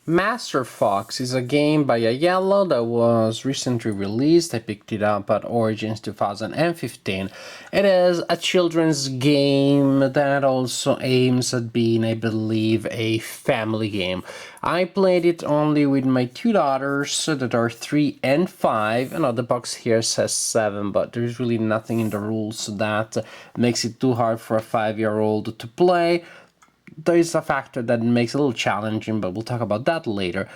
Master Fox is a game by Iello that was recently released. I picked it up at Origins 2015. It is a children's game that also aims at being, I believe, a family game. I played it only with my two daughters that are 3 and 5. I know the box here says 7, but there's really nothing in the rules that makes it too hard for a 5-year-old to play. There is a factor that makes it a little challenging, but we'll talk about that later.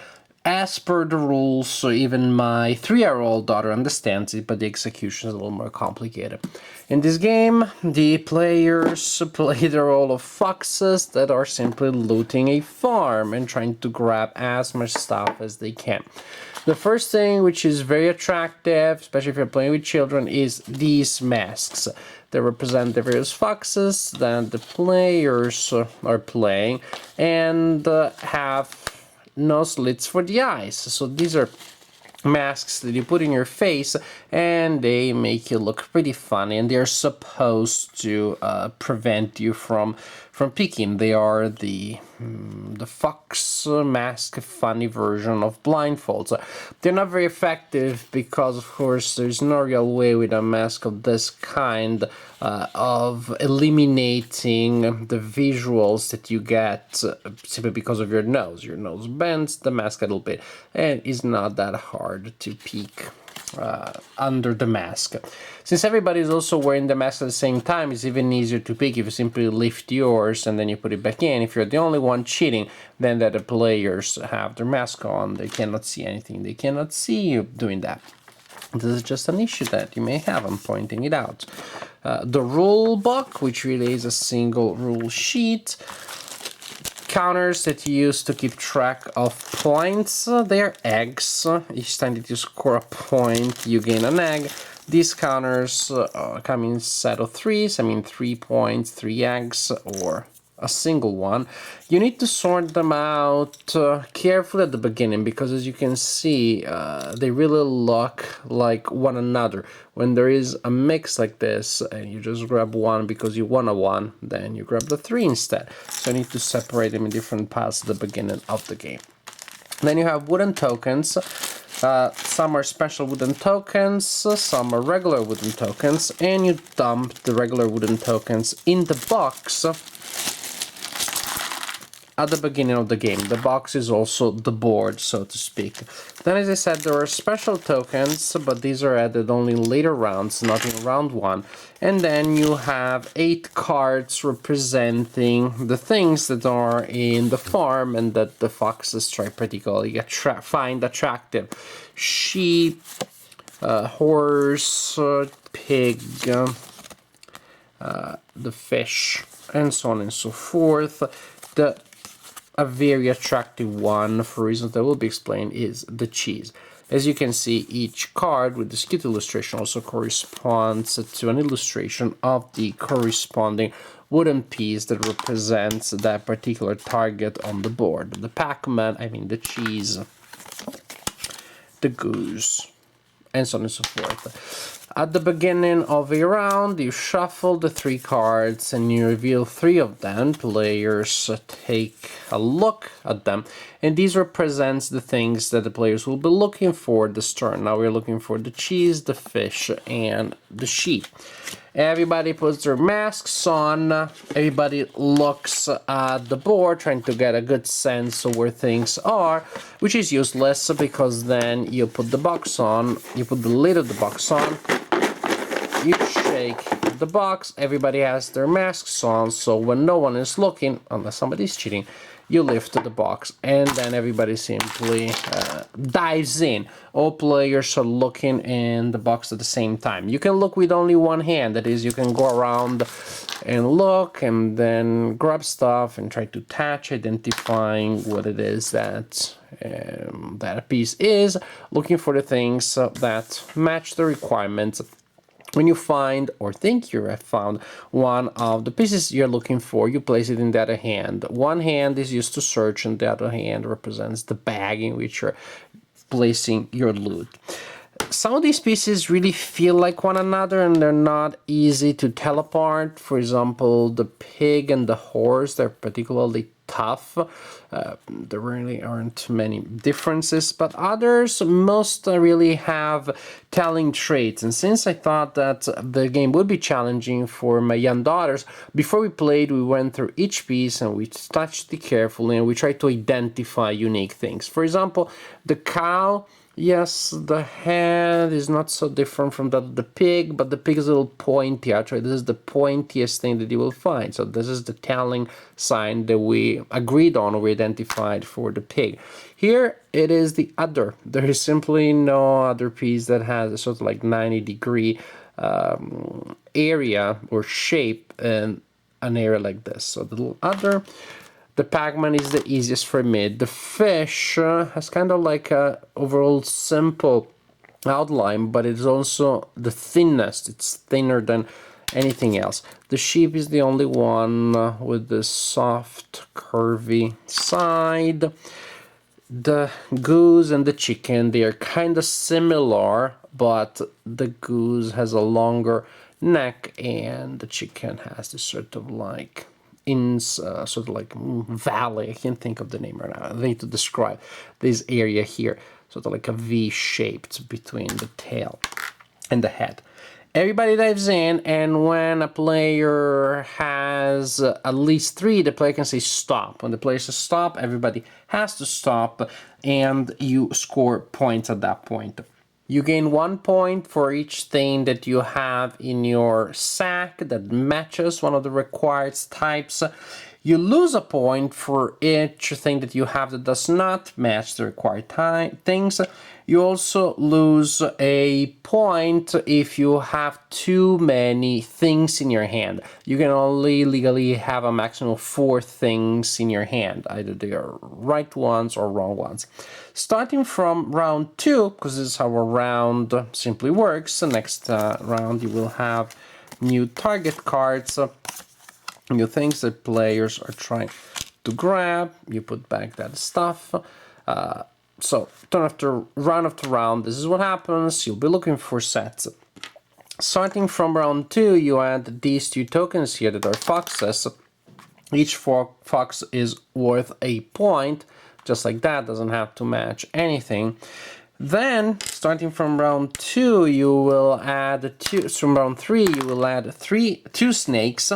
As per the rules, so even my 3-year-old daughter understands it, but the execution is a little more complicated. In this game, the players play the role of foxes that are simply looting a farm and trying to grab as much stuff as they can. The first thing, which is very attractive, especially if you're playing with children, is these masks. They represent the various foxes that the players are playing and have no slits for the eyes. So these are masks that you put in your face and they make you look pretty funny, and they're supposed to prevent you from peeking. They are the fox mask funny version of blindfolds. They're not very effective because, of course, there's no real way with a mask of this kind of eliminating the visuals that you get simply because of your nose. Your nose bends the mask a little bit, and it's not that hard to peek under the mask. Since everybody is also wearing the mask at the same time, it's even easier to pick if you simply lift yours and then you put it back in. If you're the only one cheating, then that the players have their mask on, they cannot see anything. They cannot see you doing that. This is just an issue that you may have. I'm pointing it out. The rule book, which really is a single rule sheet. Counters that you use to keep track of points. They are eggs. Each time that you score a point, you gain an egg. These counters come in a set of 3s. I mean 3 points, 3 eggs, or a single one. You need to sort them out carefully at the beginning, because as you can see, they really look like one another. When there is a mix like this and you just grab one because you want a 1, then you grab the 3 instead. So you need to separate them in different piles at the beginning of the game. Then you have wooden tokens. Some are special wooden tokens, some are regular wooden tokens, and you dump the regular wooden tokens in the box at the beginning of the game. The box is also the board, so to speak. Then, as I said, there are special tokens, but these are added only in later rounds, not in round 1. And then you have 8 cards representing the things that are in the farm and that the foxes try particularly find attractive. Sheep, horse, pig, the fish, and so on and so forth. A very attractive one, for reasons that will be explained, is the cheese. As you can see, each card with this cute illustration also corresponds to an illustration of the corresponding wooden piece that represents that particular target on the board. The Pac-Man, I mean the cheese, the goose, and so on and so forth. At the beginning of a round, you shuffle the 3 cards and you reveal 3 of them. Players take a look at them, and these represents the things that the players will be looking for this turn. Now we're looking for the cheese, the fish, and the sheep. Everybody puts their masks on, everybody looks at the board trying to get a good sense of where things are, which is useless because then you put the box on, you put the lid of the box on, you shake the box, everybody has their masks on, so when no one is looking, unless somebody's cheating, you lift the box, and then everybody simply dives in. All players are looking in the box at the same time. You can look with only one hand, that is, you can go around and look and then grab stuff and try to touch, identifying what it is that that piece is, looking for the things that match the requirements. When you find or think you have found one of the pieces you're looking for, you place it in the other hand. One hand is used to search and the other hand represents the bag in which you're placing your loot. Some of these pieces really feel like one another and they're not easy to tell apart. For example, the pig and the horse, they're particularly tough. There really aren't many differences, but others most really have telling traits. And since I thought that the game would be challenging for my young daughters, before we played, we went through each piece and we touched it carefully and we tried to identify unique things. For example, the cow. Yes, the head is not so different from that of the pig, but the pig is a little pointy. Actually, this is the pointiest thing that you will find. So this is the telling sign that we agreed on or we identified for the pig. Here it is the udder. There is simply no other piece that has a sort of like 90-degree area or shape in an area like this. So the little udder. The Pac-Man is the easiest for me. The fish has kind of like a overall simple outline, but it's also the thinnest. It's thinner than anything else. The sheep is the only one with the soft, curvy side. The goose and the chicken, they are kind of similar, but the goose has a longer neck and the chicken has this sort of like sort of like valley. I can't think of the name right now. I need to describe this area here, sort of like a V shaped between the tail and the head. Everybody dives in, and when a player has at least 3, the player can say stop. When the player says stop, everybody has to stop, and you score points at that point. You gain 1 point for each thing that you have in your sack that matches one of the required types. You lose a point for each thing that you have that does not match the required things. You also lose a point if you have too many things in your hand. You can only legally have a maximum of 4 things in your hand. Either they are right ones or wrong ones. Starting from round 2, because this is how a round simply works, the next round you will have new target cards, new things that players are trying to grab. You put back that stuff. So turn after round, this is what happens. You'll be looking for sets. Starting from round 2, you add these 2 tokens here that are foxes. Each fox is worth a point. Just like that, doesn't have to match anything. Then, starting from round 2, you will add from round 3, you will add 2 snakes.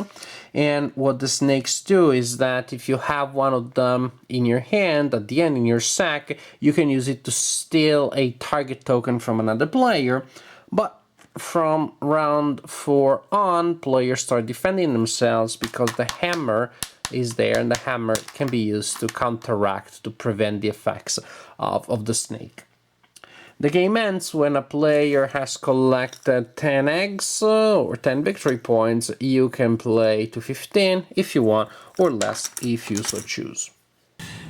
And what the snakes do is that if you have one of them in your hand, at the end in your sack, you can use it to steal a target token from another player. But from round 4 on, players start defending themselves because the hammer is there, and the hammer can be used to counteract, to prevent the effects of the snake. The game ends when a player has collected 10 eggs or 10 victory points. You can play to 15 if you want, or less if you so choose.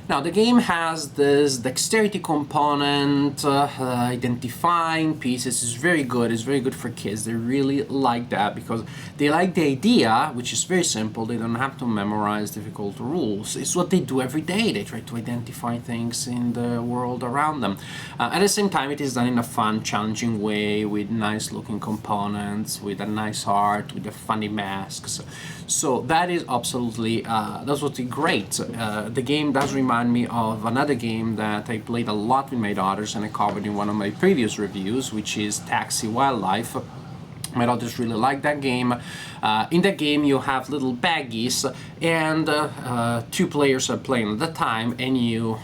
Now, the game has this dexterity component, identifying pieces is very good. It's very good for kids. They really like that because they like the idea, which is very simple. They don't have to memorize difficult rules. It's what they do every day. They try to identify things in the world around them. At the same time, it is done in a fun, challenging way with nice-looking components, with a nice art, with the funny masks. So that is absolutely, that's what's great. The game does remind me of another game that I played a lot with my daughters and I covered in one of my previous reviews, which is Taxi Wildlife. My daughters really like that game. In that game you have little baggies and 2 players are playing at the time, and you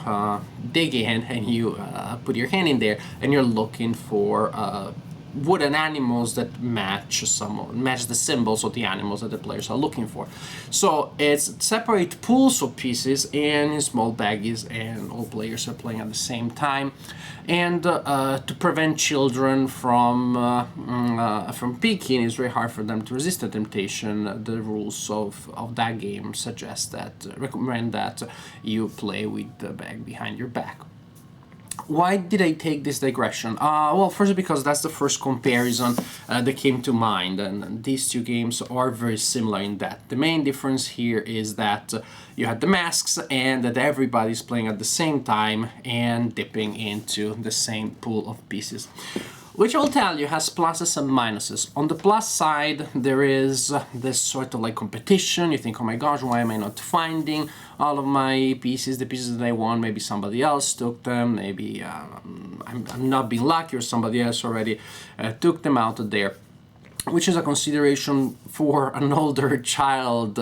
dig in and you put your hand in there and you're looking for wooden animals that match the symbols of the animals that the players are looking for. So it's separate pools of pieces in small baggies, and all players are playing at the same time. And to prevent children from peeking, it's very hard for them to resist the temptation. The rules of that game recommend that you play with the bag behind your back. Why did I take this digression? Well, first because that's the first comparison that came to mind, and these 2 games are very similar in that. The main difference here is that you had the masks and that everybody's playing at the same time and dipping into the same pool of pieces. which I'll tell you has pluses and minuses. On the plus side, there is this sort of like competition. You think, oh my gosh, why am I not finding all of my pieces, the pieces that I want? Maybe somebody else took them, maybe I'm not being lucky, or somebody else already took them out of there, which is a consideration for an older child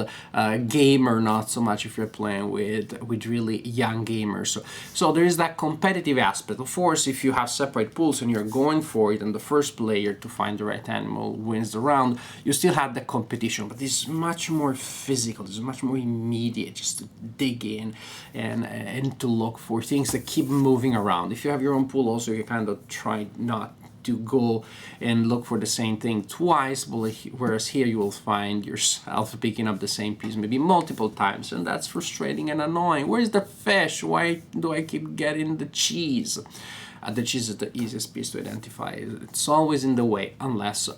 gamer, not so much if you're playing with really young gamers. So there is that competitive aspect. Of course, if you have separate pools and you're going for it and the first player to find the right animal wins the round, you still have the competition, but this is much more physical, this is much more immediate, just to dig in and to look for things that keep moving around. If you have your own pool also, you kind of try not to go and look for the same thing twice, whereas here you will find yourself picking up the same piece maybe multiple times, and that's frustrating and annoying. Where's the fish? Why do I keep getting the cheese? The cheese is the easiest piece to identify. It's always in the way, unless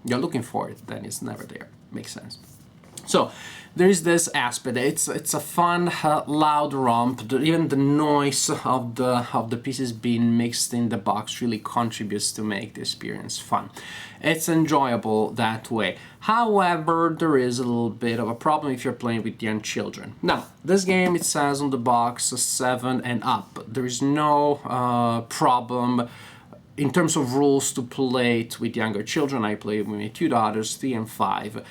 you're looking for it, then it's never there. Makes sense. So there is this aspect. It's a fun, loud romp. Even the noise of the pieces being mixed in the box really contributes to make the experience fun. It's enjoyable that way. However, there is a little bit of a problem if you're playing with young children. Now, this game, it says on the box 7 and up. There is no problem in terms of rules to play it with younger children. I play with my 2 daughters, 3 and 5.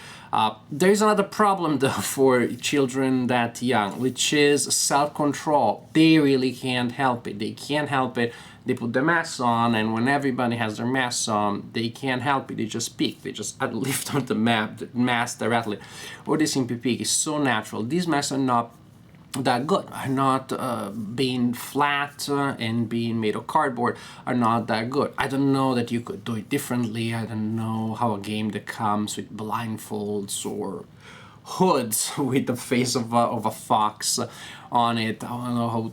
There's another problem though for children that young, which is self-control. They really can't help it. They can't help it. They put the mask on, and when everybody has their masks on, they can't help it. They just peek. They just lift on the mask directly, or they simply peek. It's so natural. These masks are not that good, are not being flat and being made of cardboard, are not that good. I don't know that you could do it differently. I don't know how a game that comes with blindfolds or hoods with the face of a fox on it, I don't know how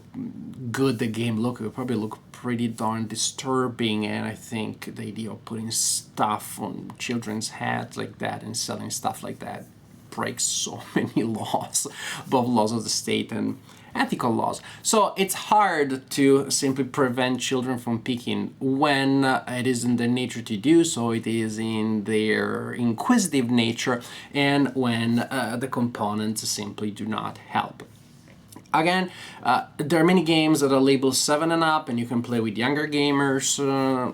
good the game look. It would probably look pretty darn disturbing, and I think the idea of putting stuff on children's heads like that and selling stuff like that breaks so many laws, both laws of the state and ethical laws. So it's hard to simply prevent children from peeking when it is in their nature to do so, it is in their inquisitive nature, and when the components simply do not help. Again, there are many games that are labeled 7 and up, and you can play with younger gamers,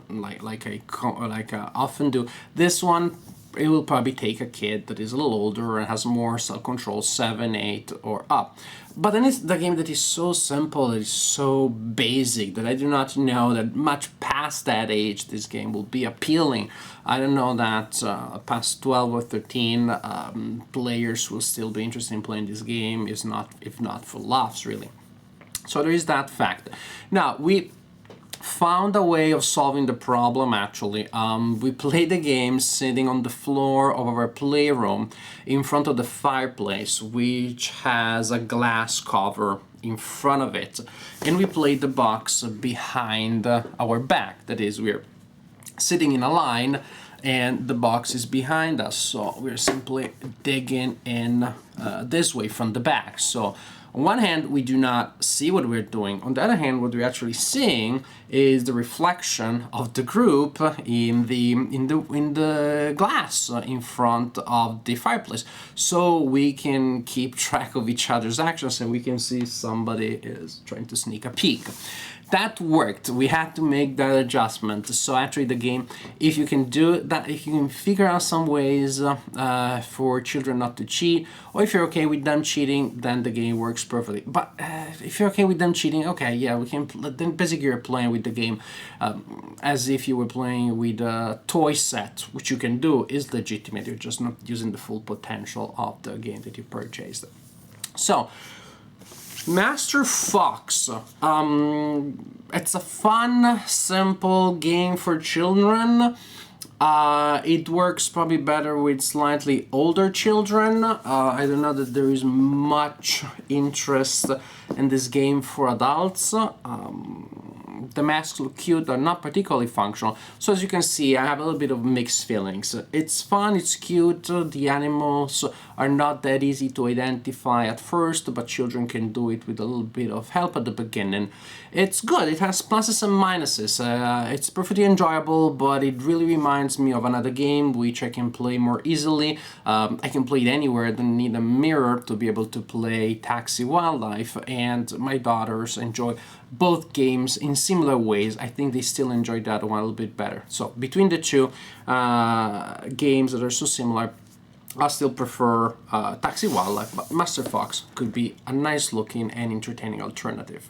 like I often do. This one, it will probably take a kid that is a little older and has more self-control, 7, 8, or up. But then it's the game that is so simple, that is so basic, that I do not know that much past that age this game will be appealing. I don't know that past 12 or 13 players will still be interested in playing this game, if not for laughs, really. So there is that fact. Now, we found a way of solving the problem, actually. We played the game sitting on the floor of our playroom in front of the fireplace, which has a glass cover in front of it. And we played the box behind our back. That is, we're sitting in a line and the box is behind us. So we're simply digging in this way from the back. So on one hand, we do not see what we're doing. On the other hand, what we're actually seeing is the reflection of the group in the glass in front of the fireplace. So we can keep track of each other's actions, and we can see if somebody is trying to sneak a peek. That worked. We had to make that adjustment. So actually the game, if you can do that, if you can figure out some ways for children not to cheat, or if you're okay with them cheating, then the game works perfectly. But if you're okay with them cheating, okay, yeah, we can. Then basically you're playing with the game as if you were playing with a toy set, which you can do, is legitimate. You're just not using the full potential of the game that you purchased. So, Master Fox. It's a fun, simple game for children. It works probably better with slightly older children. I don't know that there is much interest in this game for adults. The masks look cute, they're not particularly functional. So as you can see, I have a little bit of mixed feelings. It's fun, it's cute, the animals are not that easy to identify at first, but children can do it with a little bit of help at the beginning. It's good, it has pluses and minuses. It's perfectly enjoyable, but it really reminds me of another game which I can play more easily. I can play it anywhere, I don't need a mirror to be able to play Taxi Wildlife, and my daughters enjoy both games in similar ways. I think they still enjoy that one a little bit better. So between the two games that are so similar, I still prefer Taxi Wildlife, but Master Fox could be a nice looking and entertaining alternative.